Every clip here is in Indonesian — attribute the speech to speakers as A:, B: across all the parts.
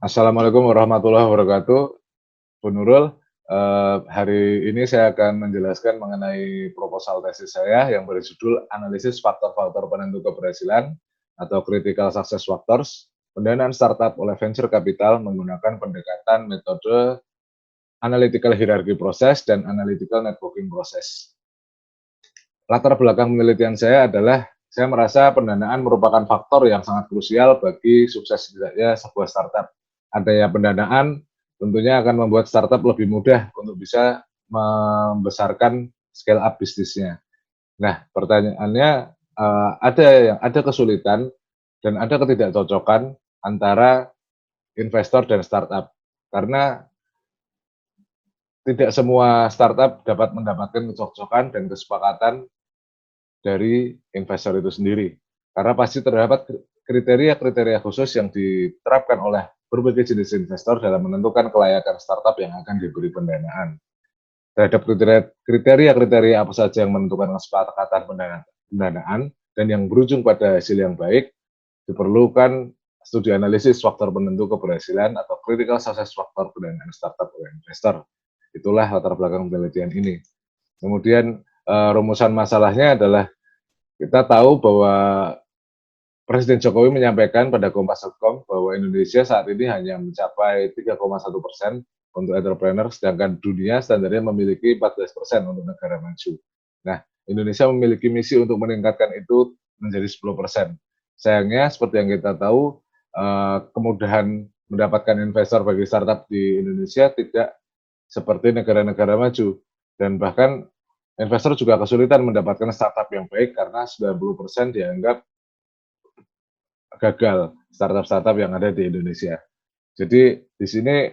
A: Assalamualaikum warahmatullahi wabarakatuh. Bu Nurul, hari ini saya akan menjelaskan mengenai proposal tesis saya yang berjudul Analisis Faktor-Faktor Penentu Keberhasilan atau Critical Success Factors, pendanaan startup oleh venture capital menggunakan pendekatan metode analytical hierarchy proses dan analytical networking proses. Latar belakang penelitian saya adalah saya merasa pendanaan merupakan faktor yang sangat krusial bagi sukses tidaknya sebuah startup. Adanya pendanaan tentunya akan membuat startup lebih mudah untuk bisa membesarkan scale up bisnisnya. Nah, pertanyaannya ada kesulitan dan ada ketidakcocokan antara investor dan startup karena tidak semua startup dapat mendapatkan kecocokan dan kesepakatan dari investor itu sendiri. Karena pasti terdapat kriteria-kriteria khusus yang diterapkan oleh berbagai jenis investor dalam menentukan kelayakan startup yang akan diberi pendanaan. Terhadap kriteria-kriteria apa saja yang menentukan kesepakatan pendanaan dan yang berujung pada hasil yang baik, diperlukan studi analisis faktor penentu keberhasilan atau critical success factor pendanaan startup oleh investor. Itulah latar belakang penelitian ini. Kemudian rumusan masalahnya adalah kita tahu bahwa Presiden Jokowi menyampaikan pada Kompas.com bahwa Indonesia saat ini hanya mencapai 3,1% untuk entrepreneur, sedangkan dunia standarnya memiliki 14% untuk negara maju. Nah, Indonesia memiliki misi untuk meningkatkan itu menjadi 10%. Sayangnya, seperti yang kita tahu, kemudahan mendapatkan investor bagi startup di Indonesia tidak seperti negara-negara maju. Dan bahkan investor juga kesulitan mendapatkan startup yang baik karena 90% dianggap gagal startup-startup yang ada di Indonesia. Jadi di sini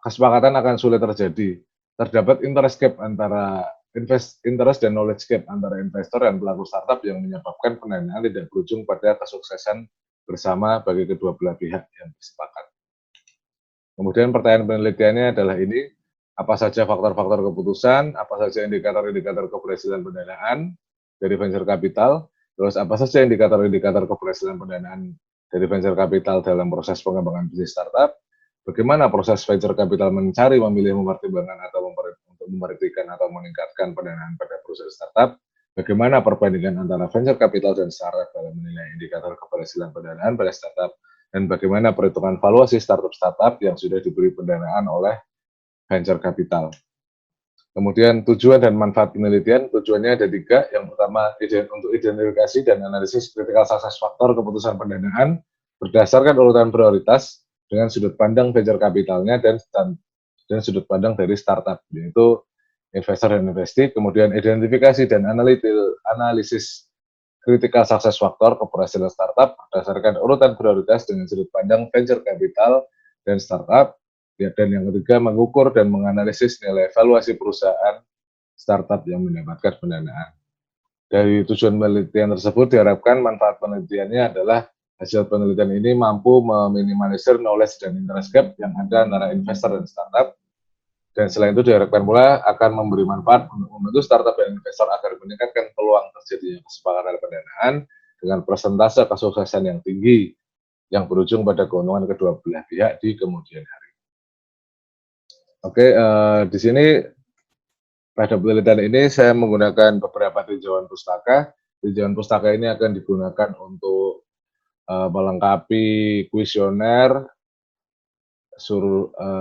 A: kesepakatan akan sulit terjadi. Terdapat interest gap antara interest dan knowledge gap antara investor dan pelaku startup yang menyebabkan pendanaan tidak berujung pada kesuksesan bersama bagi kedua belah pihak yang bersepakat. Kemudian pertanyaan penelitiannya adalah ini, apa saja faktor-faktor keputusan, apa saja indikator-indikator keberhasilan pendanaan dari venture capital, terus apa saja indikator-indikator keberhasilan pendanaan dari venture capital dalam proses pengembangan bisnis startup, bagaimana proses venture capital mencari, memilih, mempertimbangkan atau untuk memperhatikan atau meningkatkan pendanaan pada perusahaan startup, bagaimana perbandingan antara venture capital dan startup dalam menilai indikator keberhasilan pendanaan pada startup, dan bagaimana perhitungan valuasi startup-startup yang sudah diberi pendanaan oleh venture capital. Kemudian tujuan dan manfaat penelitian, tujuannya ada tiga. Yang pertama, untuk identifikasi dan analisis critical success factor keputusan pendanaan berdasarkan urutan prioritas dengan sudut pandang venture capitalnya dan sudut pandang dari startup, yaitu investor dan investasi. Kemudian identifikasi dan analisis critical success factor keberhasilan startup berdasarkan urutan prioritas dengan sudut pandang venture capital dan startup. Ya, dan yang ketiga, mengukur dan menganalisis nilai evaluasi perusahaan startup yang mendapatkan pendanaan. Dari tujuan penelitian tersebut diharapkan manfaat penelitiannya adalah hasil penelitian ini mampu meminimalisir knowledge dan interest gap yang ada antara investor dan startup. Dan selain itu diharapkan pula akan memberi manfaat untuk membantu startup dan investor agar meningkatkan peluang terjadinya kesepakatan pendanaan dengan persentase kesuksesan yang tinggi yang berujung pada keuntungan kedua belah pihak di kemudian hari. Oke, di sini pada penelitian ini saya menggunakan beberapa tinjauan pustaka. Tinjauan pustaka ini akan digunakan untuk melengkapi kuesioner,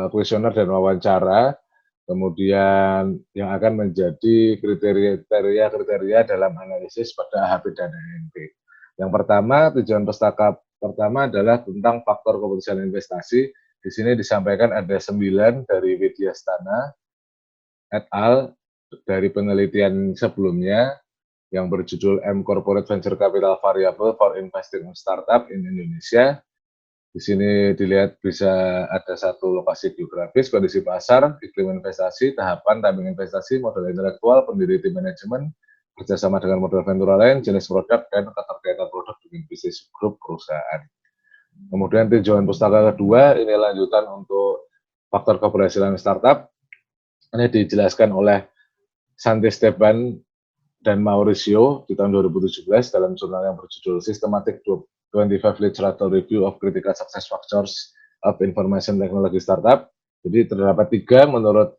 A: kuesioner dan wawancara, kemudian yang akan menjadi kriteria dalam analisis pada HP dan HNP. Yang pertama, tujuan pustaka pertama adalah tentang faktor keputusan investasi. Di sini disampaikan ada 9 dari Widyastana et al. Dari penelitian sebelumnya yang berjudul M Corporate Venture Capital Variable for Investing in Startup in Indonesia. Di sini dilihat bisa ada satu lokasi geografis, kondisi pasar, iklim investasi, tahapan, timing investasi, modal intelektual, pendiri tim manajemen, kerjasama dengan modal ventura lain, jenis produk, dan keterkaitan produk dengan bisnis grup perusahaan. Kemudian tinjauan pustaka kedua, ini lanjutan untuk faktor keberhasilan startup. Ini dijelaskan oleh Santi Esteban dan Mauricio di tahun 2017 dalam jurnal yang berjudul Systematic 25 Literature Review of Critical Success Factors of Information Technology Startup. Jadi terdapat 3 menurut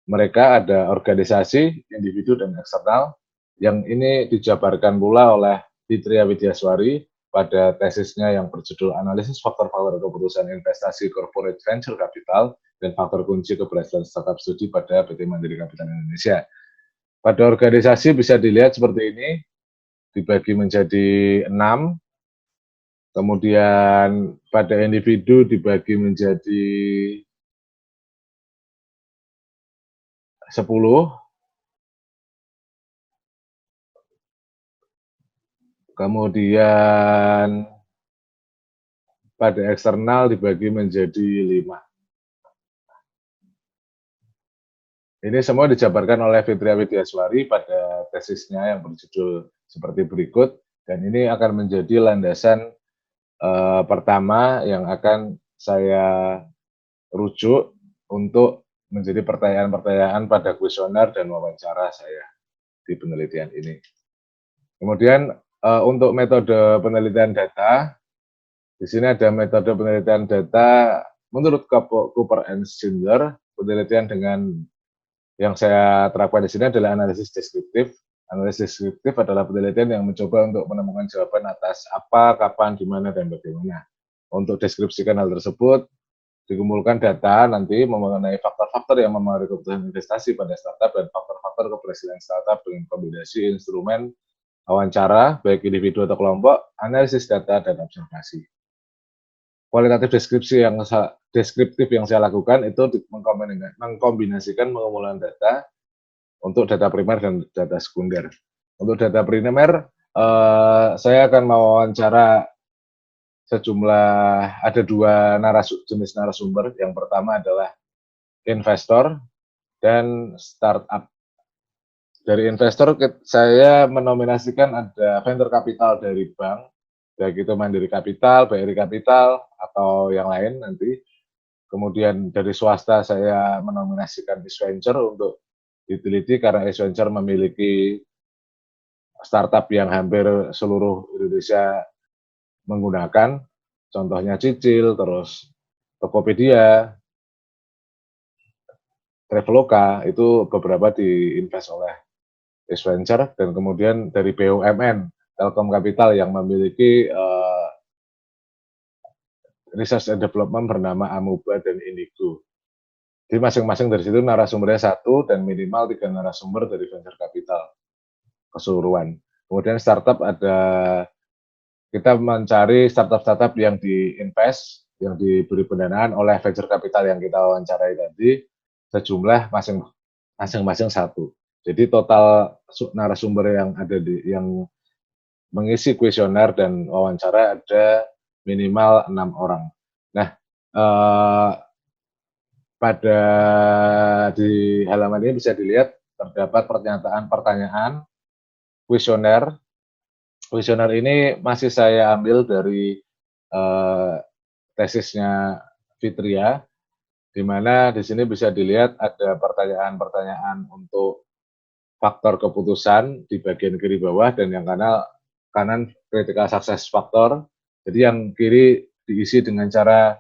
A: mereka, ada organisasi, individu, dan eksternal. Yang ini dijabarkan pula oleh Fitria Widyaswari pada tesisnya yang berjudul Analisis Faktor-Faktor Keputusan Investasi Corporate Venture Capital dan Faktor Kunci Keberhasilan Startup Studi pada PT Mandiri Kapital Indonesia. Pada organisasi bisa dilihat seperti ini, dibagi menjadi 6, kemudian pada individu dibagi menjadi 10, kemudian pada eksternal dibagi menjadi 5. Ini semua dijabarkan oleh Fitria Widyaswari pada tesisnya yang berjudul seperti berikut, dan ini akan menjadi landasan pertama yang akan saya rujuk untuk menjadi pertanyaan-pertanyaan pada kuesioner dan wawancara saya di penelitian ini. Kemudian untuk metode penelitian data, di sini ada metode penelitian data menurut Cooper and Schindler. Penelitian dengan yang saya terapkan di sini adalah analisis deskriptif. Analisis deskriptif adalah penelitian yang mencoba untuk menemukan jawaban atas apa, kapan, di mana, dan bagaimana. Untuk deskripsikan hal tersebut, dikumpulkan data nanti mengenai faktor-faktor yang mempengaruhi keputusan investasi pada startup dan faktor-faktor keberhasilan startup dengan kombinasi instrumen wawancara, baik individu atau kelompok, analisis data, dan observasi. Kualitatif deskriptif yang saya lakukan itu mengkombinasikan pengumpulan data untuk data primer dan data sekunder. Untuk data primer, saya akan mewawancara ada 2 jenis narasumber. Yang pertama adalah investor dan startup. Dari investor, saya menominasikan ada venture capital dari bank, baik itu Mandiri Kapital, BRI Kapital, atau yang lain nanti. Kemudian dari swasta saya menominasikan East Venture untuk diteliti karena East Venture memiliki startup yang hampir seluruh Indonesia menggunakan, contohnya Cicil, terus Tokopedia, Traveloka, itu beberapa diinvest oleh East Venture. Dan kemudian dari BUMN, Telkom Capital yang memiliki research and development bernama Amuba dan Indigo. Jadi masing-masing dari situ narasumbernya 1 dan minimal 3 narasumber dari venture capital keseluruhan. Kemudian startup kita mencari startup-startup yang diinvest, yang diberi pendanaan oleh venture capital yang kita wawancarai tadi, sejumlah masing-masing 1. Jadi total narasumber yang mengisi kuesioner dan wawancara ada minimal 6 orang. Nah, di halaman ini bisa dilihat terdapat pertanyaan kuesioner. Kuesioner ini masih saya ambil dari tesisnya Fitria, di mana di sini bisa dilihat ada pertanyaan-pertanyaan untuk faktor keputusan di bagian kiri bawah, dan yang kanan critical success factor. Jadi yang kiri diisi dengan cara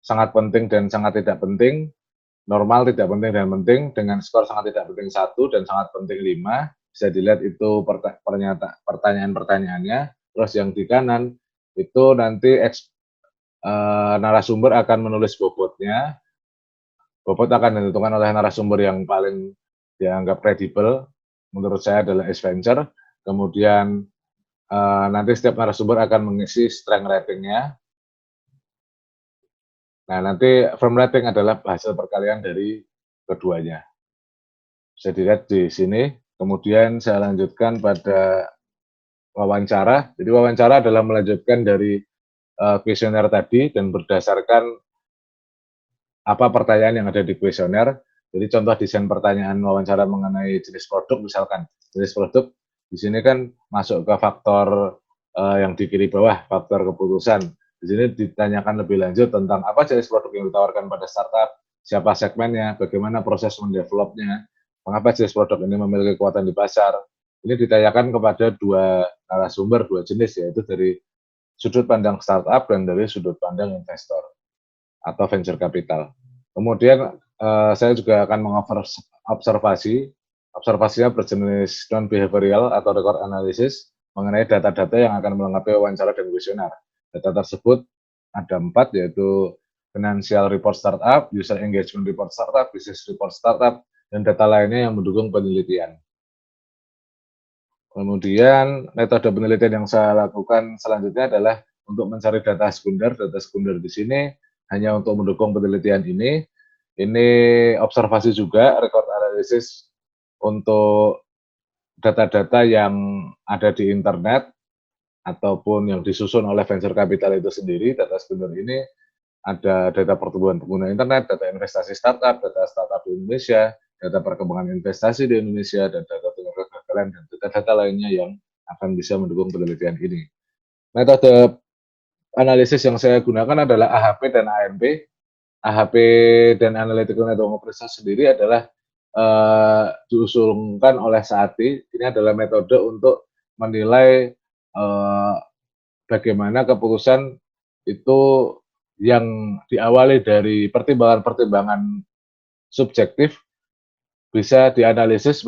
A: sangat penting dan sangat tidak penting, normal, tidak penting, dan penting, dengan skor sangat tidak penting 1 dan sangat penting 5. Bisa dilihat itu pertanyaan-pertanyaannya. Terus yang di kanan itu nanti narasumber akan menulis bobotnya. Bobot akan ditentukan oleh narasumber yang paling dianggap kredibel, menurut saya adalah East Venture. Kemudian nanti setiap narasumber akan mengisi strength ratingnya. Nah, nanti firm rating adalah hasil perkalian dari keduanya. Bisa dilihat di sini. Kemudian saya lanjutkan pada wawancara. Jadi wawancara adalah melanjutkan dari kuesioner tadi dan berdasarkan apa pertanyaan yang ada di kuesioner. Jadi contoh desain pertanyaan wawancara mengenai jenis produk, misalkan jenis produk di sini kan masuk ke faktor yang di kiri bawah, faktor keputusan. Di sini ditanyakan lebih lanjut tentang apa jenis produk yang ditawarkan pada startup, siapa segmennya, bagaimana proses mendevelopnya, mengapa jenis produk ini memiliki kekuatan di pasar. Ini ditanyakan kepada 2 narasumber, 2 jenis, yaitu dari sudut pandang startup dan dari sudut pandang investor. atau venture capital. Kemudian saya juga akan mengobservasi, observasinya berjenis non-behavioral atau record analysis mengenai data-data yang akan melengkapi wawancara dan kuesioner. Data tersebut ada 4, yaitu financial report startup, user engagement report startup, business report startup, dan data lainnya yang mendukung penelitian. Kemudian metode penelitian yang saya lakukan selanjutnya adalah untuk mencari data sekunder. Data sekunder di sini hanya untuk mendukung penelitian ini. Ini observasi juga, record analysis untuk data-data yang ada di internet ataupun yang disusun oleh venture capital itu sendiri. Data sekunder ini ada data pertumbuhan pengguna internet, data investasi startup, data startup di Indonesia, data perkembangan investasi di Indonesia, dan data kegagalan dan data-data lainnya yang akan bisa mendukung penelitian ini. Metode analisis yang saya gunakan adalah AHP dan ANP. AHP dan Analytical Network Appraisal sendiri adalah diusulkan oleh SAATI. Ini adalah metode untuk menilai bagaimana keputusan itu yang diawali dari pertimbangan-pertimbangan subjektif bisa dianalisis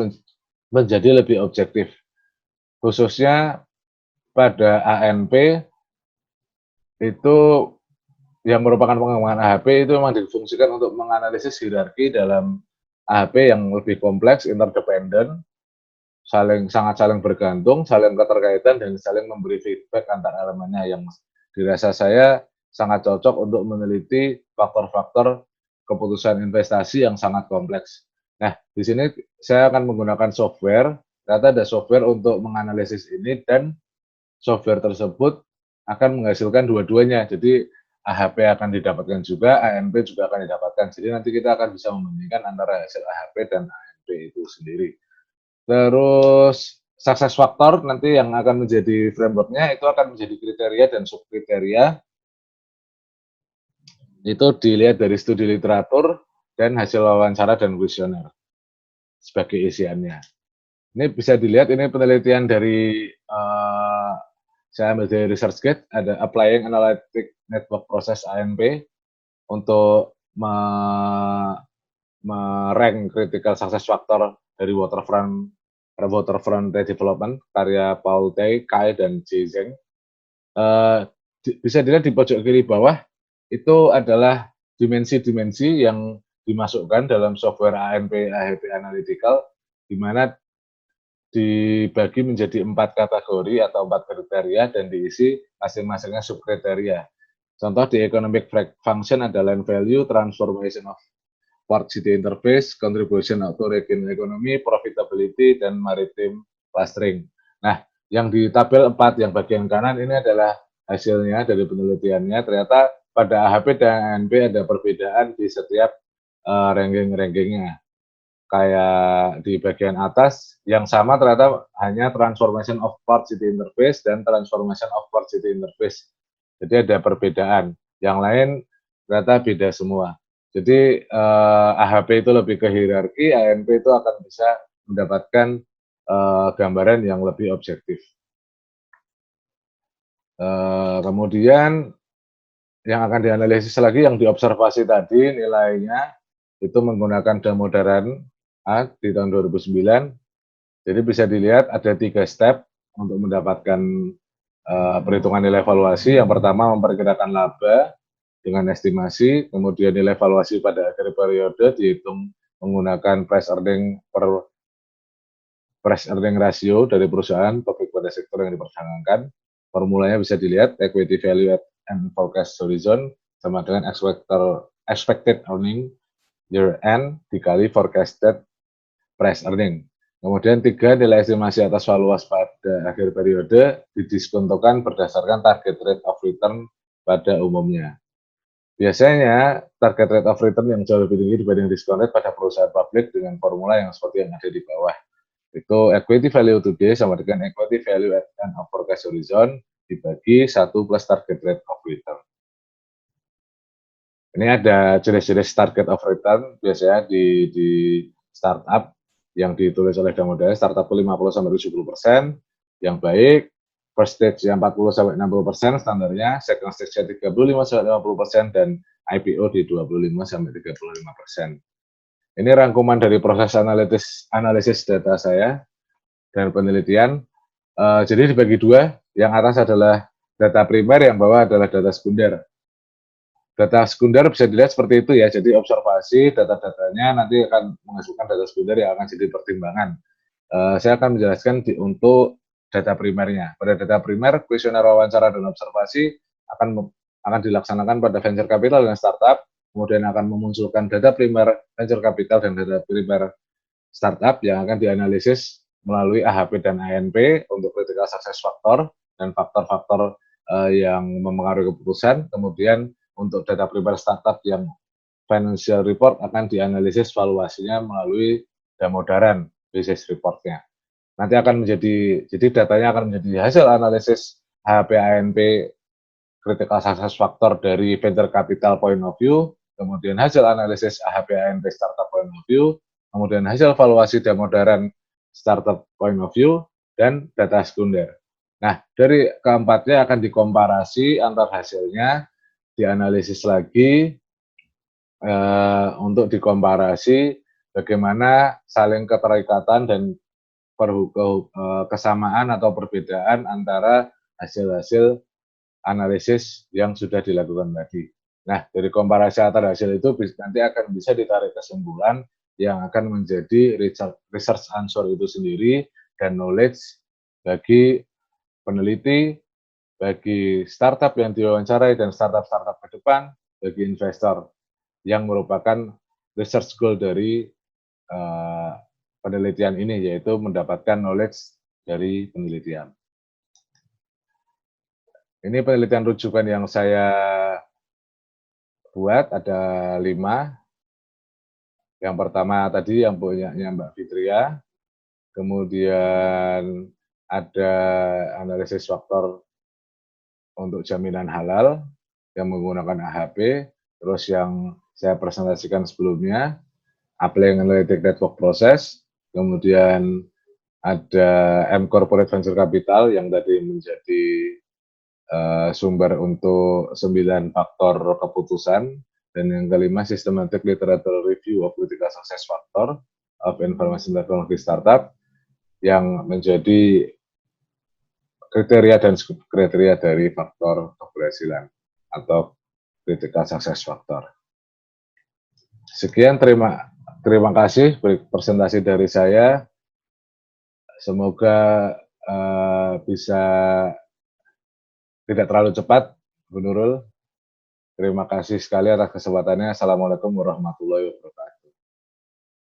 A: menjadi lebih objektif. Khususnya pada ANP itu yang merupakan pengembangan AHP itu memang difungsikan untuk menganalisis hierarki dalam AHP yang lebih kompleks, interdependent, sangat saling bergantung, saling keterkaitan, dan saling memberi feedback antar elemennya yang dirasa saya sangat cocok untuk meneliti faktor-faktor keputusan investasi yang sangat kompleks. Nah, di sini saya akan menggunakan software, ternyata ada software untuk menganalisis ini, dan software tersebut akan menghasilkan dua-duanya. Jadi AHP akan didapatkan juga, ANP juga akan didapatkan. Jadi nanti kita akan bisa membandingkan antara hasil AHP dan ANP itu sendiri. Terus success factor nanti yang akan menjadi frameworknya itu akan menjadi kriteria dan subkriteria. Itu dilihat dari studi literatur dan hasil wawancara dan kuesioner sebagai isiannya. Ini bisa dilihat, ini penelitian dari saya ambil dari ResearchGate, ada Applying Analytic Network Process ANP untuk merank critical success factor dari waterfront redevelopment karya Paul Tay, Kai, dan Jie Zheng. Bisa dilihat di pojok kiri bawah itu adalah dimensi-dimensi yang dimasukkan dalam software ANP AHP Analytical, di mana dibagi menjadi 4 kategori atau 4 kriteria dan diisi masing-masingnya subkriteria. Contoh di economic function ada land value, transformation of port city interface, contribution to regional economy, profitability, dan maritime clustering. Nah, yang di tabel 4 yang bagian kanan ini adalah hasilnya dari penelitiannya. Ternyata pada AHP dan ANP ada perbedaan di setiap ranking-rankingnya. Kayak di bagian atas yang sama ternyata hanya transformation of port city interface dan transformation of port city interface. Jadi ada perbedaan. Yang lain ternyata beda semua. Jadi AHP itu lebih ke hierarki, ANP itu akan bisa mendapatkan gambaran yang lebih objektif. Kemudian yang akan dianalisis lagi yang diobservasi tadi nilainya itu menggunakan Damodaran A di tahun 2009. Jadi bisa dilihat ada 3 step untuk mendapatkan perhitungan nilai valuasi. Yang pertama memperkirakan laba dengan estimasi, kemudian nilai valuasi pada akhir periode dihitung menggunakan price earning ratio dari perusahaan topik pada sektor yang diperdagangkan. Formulanya bisa dilihat equity value and forecast horizon sama dengan expected earning year end dikali forecasted price earning. Kemudian 3, nilai estimasi atas valuasi pada akhir periode didiskontokan berdasarkan target rate of return pada umumnya. Biasanya target rate of return yang jauh lebih tinggi dibanding diskon rate pada perusahaan publik dengan formula yang seperti yang ada di bawah. Itu equity value today sama dengan equity value at end of forecast horizon dibagi 1 plus target rate of return. Ini ada jenis-jenis target of return biasanya di startup yang ditulis oleh Damodaran. Startup 50-70%, yang baik, first stage yang 40-60%, standarnya, second stage 35-50%, dan IPO di 25-35%. Ini rangkuman dari proses analisis data saya dan penelitian. Jadi dibagi dua, yang atas adalah data primer, yang bawah adalah data sekunder. Data sekunder bisa dilihat seperti itu ya, jadi observasi data-datanya nanti akan menghasilkan data sekunder yang akan jadi pertimbangan. Saya akan menjelaskan untuk data primernya. Pada data primer, kuesioner wawancara dan observasi akan dilaksanakan pada venture capital dan startup, kemudian akan memunculkan data primer venture capital dan data primer startup yang akan dianalisis melalui AHP dan ANP untuk critical success factor dan faktor-faktor yang mempengaruhi keputusan. Kemudian untuk data primer startup yang financial report akan dianalisis valuasinya melalui Damodaran business reportnya. Nanti akan menjadi, jadi datanya akan menjadi hasil analisis AHP ANP critical success factor dari venture capital point of view, kemudian hasil analisis AHP ANP startup point of view, kemudian hasil valuasi Damodaran startup point of view, dan data sekunder. Nah, dari keempatnya akan dikomparasi antar hasilnya, dianalisis lagi untuk dikomparasi bagaimana saling keterikatan dan kesamaan atau perbedaan antara hasil-hasil analisis yang sudah dilakukan tadi. Nah, dari komparasi antar hasil itu nanti akan bisa ditarik kesimpulan yang akan menjadi research answer itu sendiri dan knowledge bagi peneliti, bagi startup yang diwawancarai dan startup-startup ke depan, bagi investor yang merupakan research goal dari penelitian ini, yaitu mendapatkan knowledge dari penelitian. Ini penelitian rujukan yang saya buat, ada 5. Yang pertama tadi yang punyanya Mbak Fitria, kemudian ada analisis faktor untuk jaminan halal yang menggunakan AHP, terus yang saya presentasikan sebelumnya, Applying Analytic Network Process, kemudian ada M Corporate Venture Capital yang tadi menjadi sumber untuk 9 faktor keputusan, dan yang kelima Systematic Literature Review of Critical Success Factor of Information Technology Startup yang menjadi kriteria dan kriteria dari faktor keberhasilan atau Critical Success Factor. Sekian, terima kasih presentasi dari saya. Semoga bisa tidak terlalu cepat, Bu Nurul. Terima kasih sekali atas kesempatannya. Assalamualaikum warahmatullahi wabarakatuh.